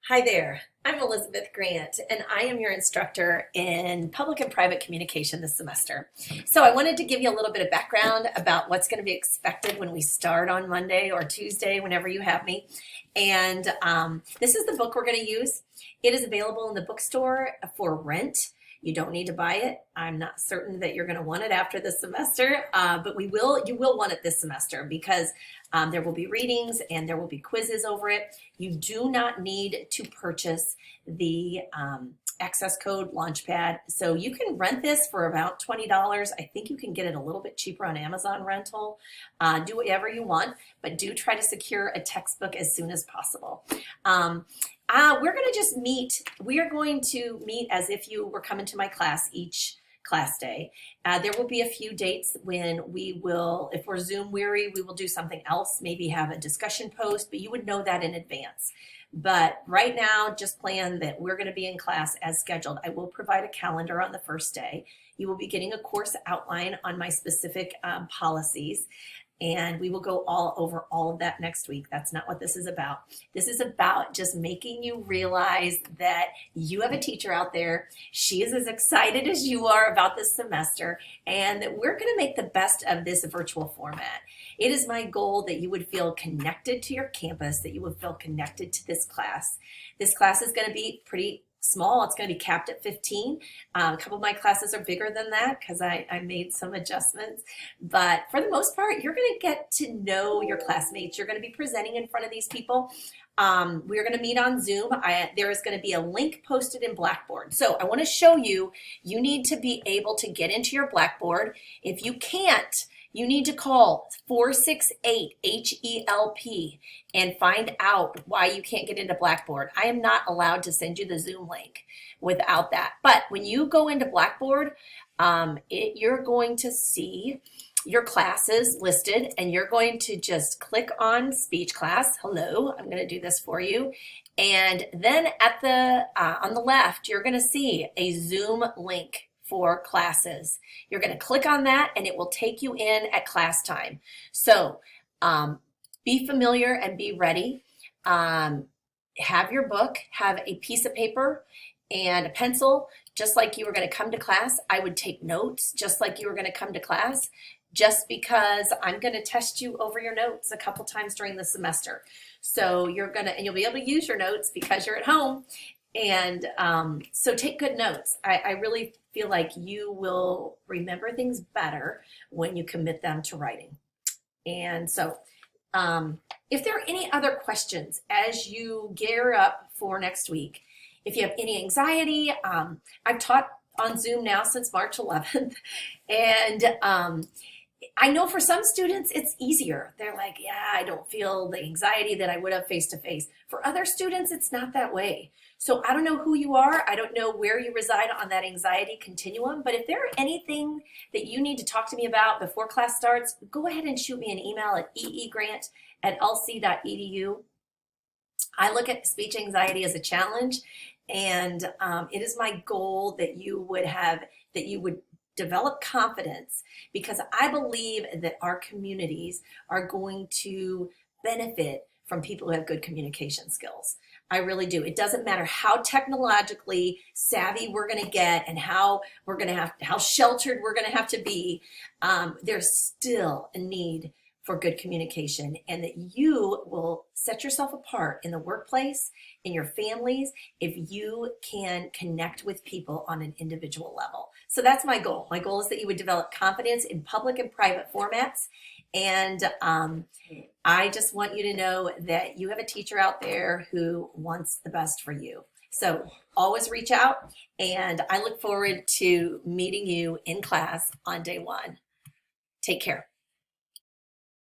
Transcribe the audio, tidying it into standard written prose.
Hi there, I'm Elizabeth Grant, and I am your instructor in public and private communication this semester. So I wanted to give you a little bit of background about what's going to be expected when we start on Monday or Tuesday, whenever you have me. And this is the book we're going to use. It is available in the bookstore for rent. You don't need to buy it. I'm not certain that you're going to want it after this semester, but you will want it this semester because there will be readings and there will be quizzes over it. You do not need to purchase the access code Launchpad. So you can rent this for about $20. I think you can get it a little bit cheaper on Amazon rental. Do whatever you want, but do try to secure a textbook as soon as possible. We're going to just meet. We are going to meet as if you were coming to my class each class day. There will be a few dates when we will, if we're Zoom weary, we will do something else, maybe have a discussion post, but you would know that in advance. But right now, just plan that we're going to be in class as scheduled. I will provide a calendar on the first day. You will be getting a course outline on my specific policies. And we will go over all of that next week. That's not what this is about. This is about just making you realize that you have a teacher out there. She is as excited as you are about this semester, and that we're going to make the best of this virtual format. It is my goal that you would feel connected to your campus, that you would feel connected to this class. This class is going to be pretty small. It's going to be capped at 15. A couple of my classes are bigger than that because I made some adjustments. But for the most part, you're going to get to know your classmates. You're going to be presenting in front of these people. We're going to meet on Zoom. There is going to be a link posted in Blackboard. So I want to show you, you need to be able to get into your Blackboard. If you can't, you need to call 468-HELP and find out why you can't get into Blackboard. I am not allowed to send you the Zoom link without that. But when you go into Blackboard, you're going to see your classes listed, and you're going to just click on speech class. Hello, I'm going to do this for you. And then at the on the left, you're going to see a Zoom link for classes. You're going to click on that and it will take you in at class time. So be familiar and be ready. Have your book, have a piece of paper and a pencil, just like you were going to come to class. I would take notes just like you were going to come to class, just because I'm going to test you over your notes a couple times during the semester. So you'll be able to use your notes because you're at home. And so take good notes. I really feel like you will remember things better when you commit them to writing. And so if there are any other questions as you gear up for next week, if you have any anxiety, I've taught on Zoom now since March 11th. And I know for some students it's easier. They're like, yeah, I don't feel the anxiety that I would have face-to-face. For other students, it's not that way. So I don't know who you are. I don't know where you reside on that anxiety continuum, but if there are anything that you need to talk to me about before class starts, go ahead and shoot me an email at eegrant@lc.edu. I look at speech anxiety as a challenge, and it is my goal that you would develop confidence, because I believe that our communities are going to benefit from people who have good communication skills. I really do. It doesn't matter how technologically savvy we're going to get and how sheltered we're going to have to be. There's still a need for good communication, and that you will set yourself apart in the workplace, in your families, if you can connect with people on an individual level. So that's my goal. My goal is that you would develop confidence in public and private formats. And I just want you to know that you have a teacher out there who wants the best for you. So always reach out, and I look forward to meeting you in class on day one. Take care.